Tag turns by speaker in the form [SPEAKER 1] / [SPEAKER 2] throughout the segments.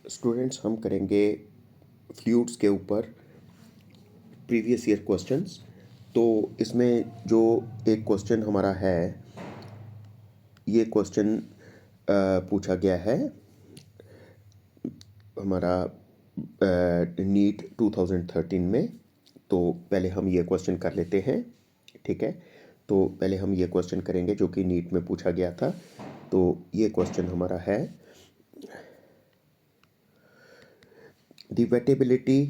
[SPEAKER 1] Students हम करेंगे fluids के ऊपर प्रीवियस ईयर क्वेश्चंस। तो इसमें जो एक क्वेश्चन हमारा है, ये क्वेश्चन पूछा गया है हमारा नीट 2013 में। तो पहले हम ये क्वेश्चन कर लेते हैं, ठीक है। तो पहले हम ये क्वेश्चन करेंगे जो कि नीट में पूछा गया था। तो ये क्वेश्चन हमारा है, The wettability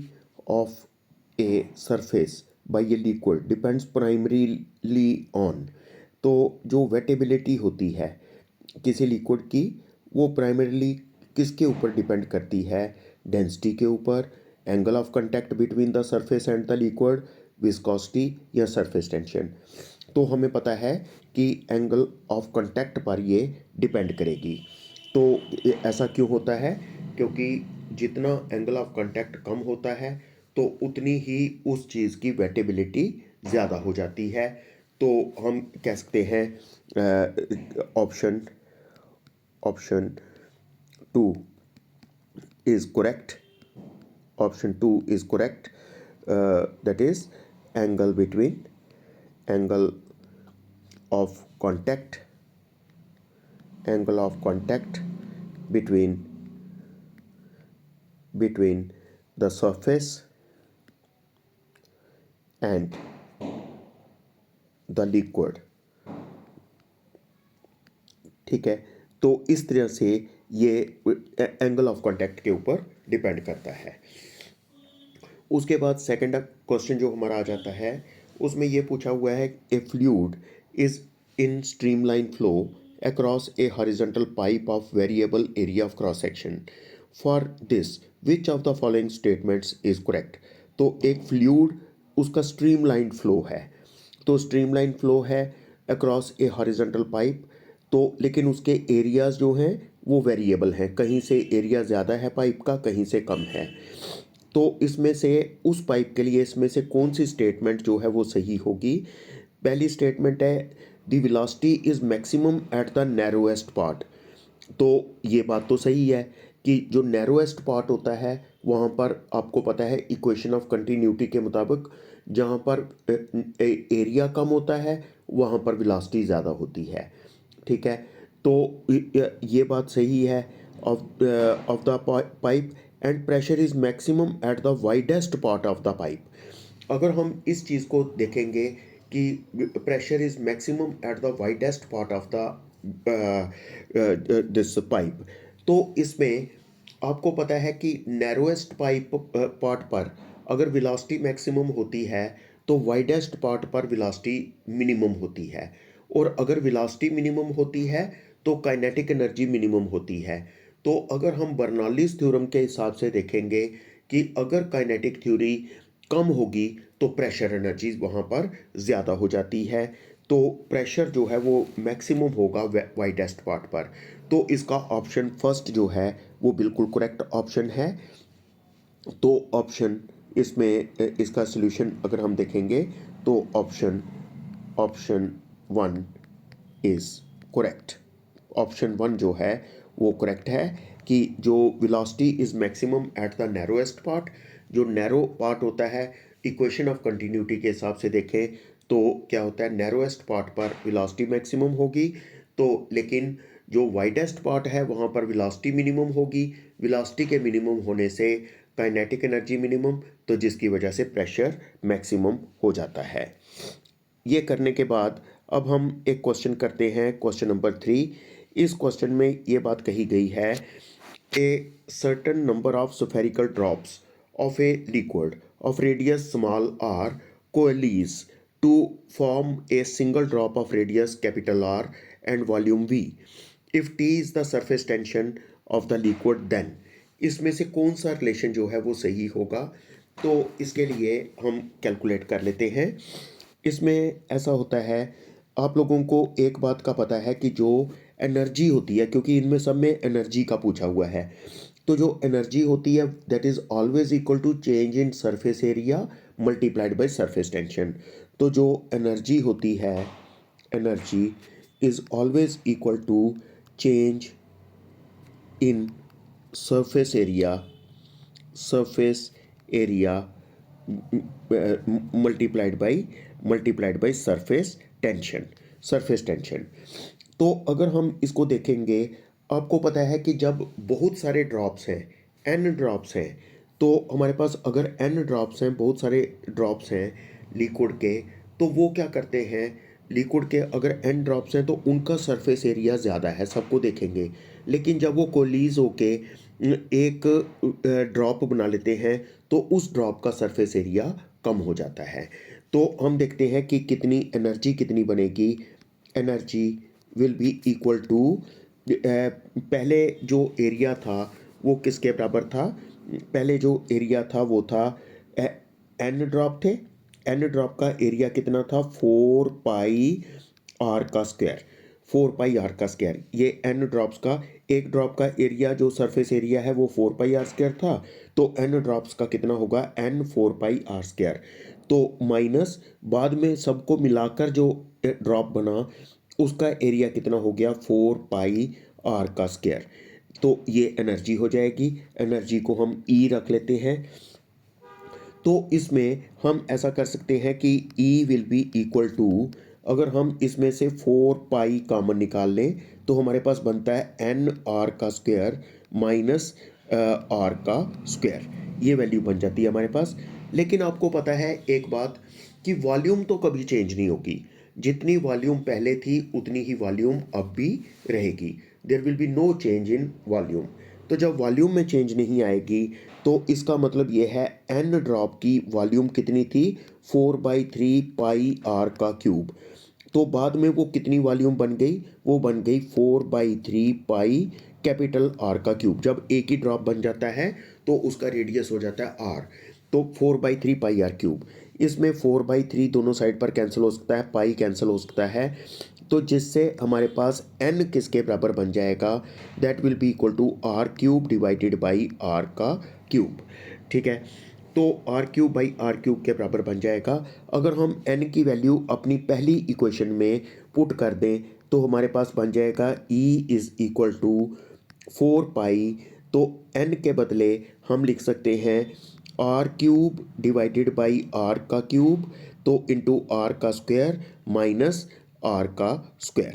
[SPEAKER 1] of a surface by a liquid depends primarily on। तो जो वेटेबिलिटी होती है किसी लिक्विड की, वो प्राइमरीली किसके ऊपर डिपेंड करती है? डेंसिटी के ऊपर, angle of contact between the surface and the liquid, viscosity या सरफेस टेंशन। तो हमें पता है कि एंगल ऑफ कांटेक्ट पर ये डिपेंड करेगी। तो ऐसा क्यों होता है? क्योंकि जितना एंगल ऑफ कांटेक्ट कम होता है तो उतनी ही उस चीज़ की वेटेबिलिटी ज़्यादा हो जाती है। तो हम कह सकते हैं option two is correct. Option two is correct, that is angle of contact between the surface and the liquid, ठीक है। तो इस तरह से ये एंगल ऑफ कांटेक्ट के ऊपर डिपेंड करता है। उसके बाद सेकंड क्वेश्चन जो हमारा आ जाता है, उसमें ये पूछा हुआ है, ए fluid is in streamline flow across A horizontal pipe of variable area of cross section. For this which of the following statements is correct. तो एक फ्लूइड, उसका स्ट्रीमलाइन फ्लो है, तो स्ट्रीमलाइन फ्लो है अक्रॉस ए हॉरिजॉन्टल पाइप। तो लेकिन उसके areas जो हैं वो वेरिएबल हैं, कहीं से एरिया ज़्यादा है पाइप का, कहीं से कम है। तो इसमें से उस पाइप के लिए इसमें से कौन सी स्टेटमेंट जो है वो सही होगी? पहली स्टेटमेंट है, the velocity is maximum at the narrowest part. तो ये बात तो सही है कि जो नैरोएस्ट पार्ट होता है वहाँ पर आपको पता है इक्वेशन ऑफ कंटिन्यूटी के मुताबिक जहाँ पर एरिया कम होता है वहाँ पर वेलोसिटी ज़्यादा होती है, ठीक है। तो ये बात सही है of the pipe and pressure is maximum at the widest part of the pipe. अगर हम इस चीज़ को देखेंगे कि pressure is maximum at the widest part of the this pipe, तो इसमें आपको पता है कि नैरोएस्ट पाइप पार्ट पर अगर वेलोसिटी मैक्सिमम होती है तो वाइडेस्ट पार्ट पर वेलोसिटी मिनिमम होती है, और अगर वेलोसिटी मिनिमम होती है तो काइनेटिक एनर्जी मिनिमम होती है। तो अगर हम बर्नौलीज़ थ्योरम के हिसाब से देखेंगे कि अगर काइनेटिक थ्योरी कम होगी तो प्रेशर एनर्जी वहाँ पर ज़्यादा हो जाती है। तो प्रेशर जो है वो मैक्सिमम होगा वाइडेस्ट पार्ट पर। तो इसका ऑप्शन फर्स्ट जो है वो बिल्कुल करेक्ट ऑप्शन है। तो ऑप्शन इसमें इसका सॉल्यूशन अगर हम देखेंगे तो option one is correct. Option one जो है वो करेक्ट है कि जो velocity is maximum at the narrowest part, जो नैरो पार्ट होता है इक्वेशन ऑफ कंटिन्यूटी के हिसाब से देखें तो क्या होता है, नैरोएस्ट पार्ट पर वेलोसिटी मैक्सिमम होगी, तो लेकिन जो वाइडेस्ट पार्ट है वहाँ पर वेलोसिटी मिनिमम होगी। वेलोसिटी के मिनिमम होने से काइनेटिक एनर्जी मिनिमम, तो जिसकी वजह से प्रेशर मैक्सिमम हो जाता है। ये करने के बाद अब हम एक क्वेश्चन करते हैं, क्वेश्चन नंबर 3। इस क्वेश्चन में ये बात कही गई है, a certain number of spherical drops of a liquid of radius small R coalesce to form a single drop of radius capital R and volume V if T is the surface tension of the liquid then. इसमें से कौन सा relation जो है वो सही होगा? तो इसके लिए हम कैलकुलेट कर लेते हैं। इसमें ऐसा होता है, आप लोगों को एक बात का पता है कि जो एनर्जी होती है, क्योंकि इनमें सब में एनर्जी का पूछा हुआ है, तो जो एनर्जी होती है that is always equal to change in surface area multiplied by surface tension. तो जो एनर्जी होती है, energy is always equal to change in surface area, surface area multiplied by surface tension. तो अगर हम इसको देखेंगे, आपको पता है कि जब बहुत सारे ड्रॉप्स हैं, एन ड्रॉप्स हैं, तो हमारे पास अगर एन ड्रॉप्स हैं, बहुत सारे ड्रॉप्स हैं लिक्विड के, तो वो क्या करते हैं, लिक्विड के अगर एन ड्रॉप्स हैं तो उनका सरफेस एरिया ज़्यादा है, सबको देखेंगे। लेकिन जब वो कोलीज होके एक ड्रॉप बना लेते हैं तो उस ड्रॉप का सरफेस एरिया कम हो जाता है। तो हम देखते हैं कि कितनी एनर्जी कितनी बनेगी। Energy will be equal to, पहले जो एरिया था वो किसके बराबर था, पहले जो एरिया था वो था एन ड्रॉप थे, एन ड्रॉप का एरिया कितना था, 4 पाई आर का स्क्वायर, 4 पाई आर का स्क्वायर। ये एन ड्रॉप्स का, एक ड्रॉप का एरिया जो सरफेस एरिया है वो 4 पाई आर स्क्वायर था, तो एन ड्रॉप्स का कितना होगा, एन 4 पाई आर स्क्वायर। तो माइनस बाद में सबको मिलाकर जो ड्रॉप बना उसका एरिया कितना हो गया, 4 पाई आर का स्क्वायर। तो ये एनर्जी हो जाएगी, एनर्जी को हम ई रख लेते हैं। तो इसमें हम ऐसा कर सकते हैं कि E will be equal to, अगर हम इसमें से 4 पाई कॉमन निकाल लें तो हमारे पास बनता है एन आर का स्क्वायर माइनस आर का स्क्वायर, ये वैल्यू बन जाती है हमारे पास। लेकिन आपको पता है एक बात, कि वॉल्यूम तो कभी चेंज नहीं होगी, जितनी वॉल्यूम पहले थी उतनी ही वॉल्यूम अब भी रहेगी। There will be no change in volume. तो जब वॉल्यूम में चेंज नहीं आएगी तो इसका मतलब ये है एन ड्रॉप की वॉल्यूम कितनी थी, 4/3 पाई आर का क्यूब। तो बाद में वो कितनी वॉल्यूम बन गई, वो बन गई 4/3 पाई कैपिटल आर का क्यूब। जब एक ही ड्रॉप बन जाता है तो उसका रेडियस हो जाता है आर, तो 4/3 पाई आर क्यूब। इसमें 4/3 दोनों साइड पर कैंसिल हो सकता है, पाई कैंसिल हो सकता है, तो जिससे हमारे पास n किसके बराबर बन जाएगा, that will be equal to R cube divided by R का क्यूब। ठीक है, तो R cube by R cube के बराबर बन जाएगा। अगर हम n की वैल्यू अपनी पहली इक्वेशन में पुट कर दें तो हमारे पास बन जाएगा E is equal to 4 pi, तो n के बदले हम लिख सकते हैं R cube divided by R का क्यूब, तो इंटू आर का स्क्वायर माइनस आर का स्क्वायर,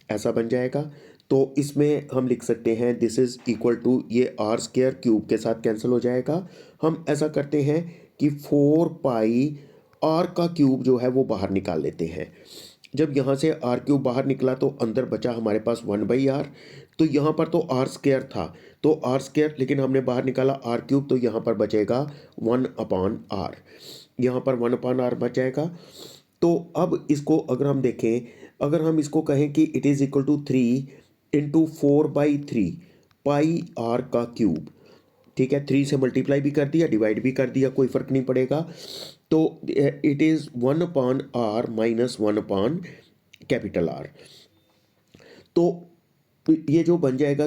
[SPEAKER 1] ऐसा बन जाएगा। तो इसमें हम लिख सकते हैं दिस इज़ इक्वल टू, ये आर स्क्वायर क्यूब के साथ कैंसिल हो जाएगा। हम ऐसा करते हैं कि 4 पाई आर का क्यूब जो है वो बाहर निकाल लेते हैं। जब यहाँ से आर क्यूब बाहर निकला तो अंदर बचा हमारे पास 1/r। तो यहाँ पर तो आर स्क्वायर था, तो आर स्क्वायर, लेकिन हमने बाहर निकाला आर क्यूब, तो यहाँ पर बचेगा 1/r, यहाँ पर 1/r बच जाएगा। तो अब इसको अगर हम देखें, अगर हम इसको कहें कि it is equal to 3 × 4/3 pi R का क्यूब, ठीक है, 3 से मल्टीप्लाई भी कर दिया, डिवाइड भी कर दिया, कोई फ़र्क नहीं पड़ेगा। तो it is 1/r minus 1/R। तो ये जो बन जाएगा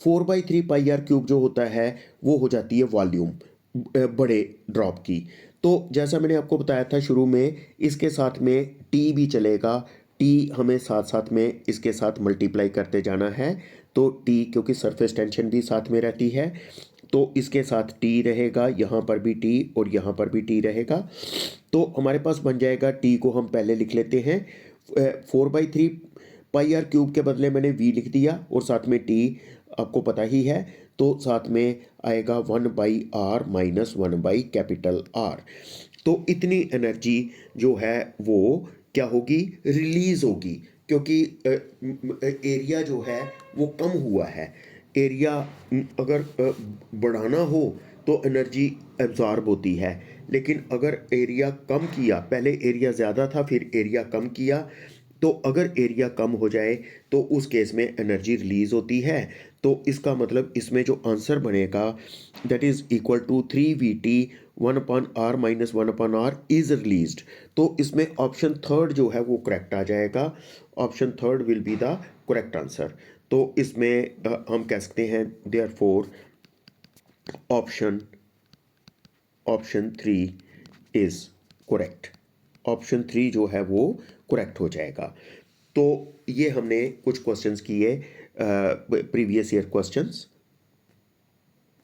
[SPEAKER 1] 4/3 पाई आर क्यूब जो होता है वो हो जाती है वॉल्यूम बड़े ड्रॉप की। तो जैसा मैंने आपको बताया था शुरू में, इसके साथ में टी भी चलेगा, टी हमें साथ साथ में इसके साथ मल्टीप्लाई करते जाना है। तो टी, क्योंकि सरफेस टेंशन भी साथ में रहती है, तो इसके साथ टी रहेगा, यहाँ पर भी टी और यहाँ पर भी टी रहेगा। तो हमारे पास बन जाएगा, टी को हम पहले लिख लेते हैं, 4/3 पाई आर क्यूब के बदले मैंने वी लिख दिया और साथ में टी आपको पता ही है, तो साथ में आएगा 1/r माइनस 1/R। तो इतनी एनर्जी जो है वो क्या होगी, रिलीज होगी, क्योंकि एरिया जो है वो कम हुआ है। एरिया अगर बढ़ाना हो तो एनर्जी एब्जॉर्ब होती है, लेकिन अगर एरिया कम किया, पहले एरिया ज़्यादा था फिर एरिया कम किया, तो अगर एरिया कम हो जाए तो उस केस में एनर्जी रिलीज होती है। तो इसका मतलब इसमें जो आंसर बनेगा that is equal to 3 VT 1/r minus 1/r is released. तो इसमें ऑप्शन थर्ड जो है वो करेक्ट आ जाएगा, option third will be the correct answer. तो इसमें हम कह सकते हैं therefore option option 3 is correct, option 3 जो है वो करेक्ट हो जाएगा। तो ये हमने कुछ क्वेश्चंस किए, प्रीवियस ईयर क्वेश्चंस।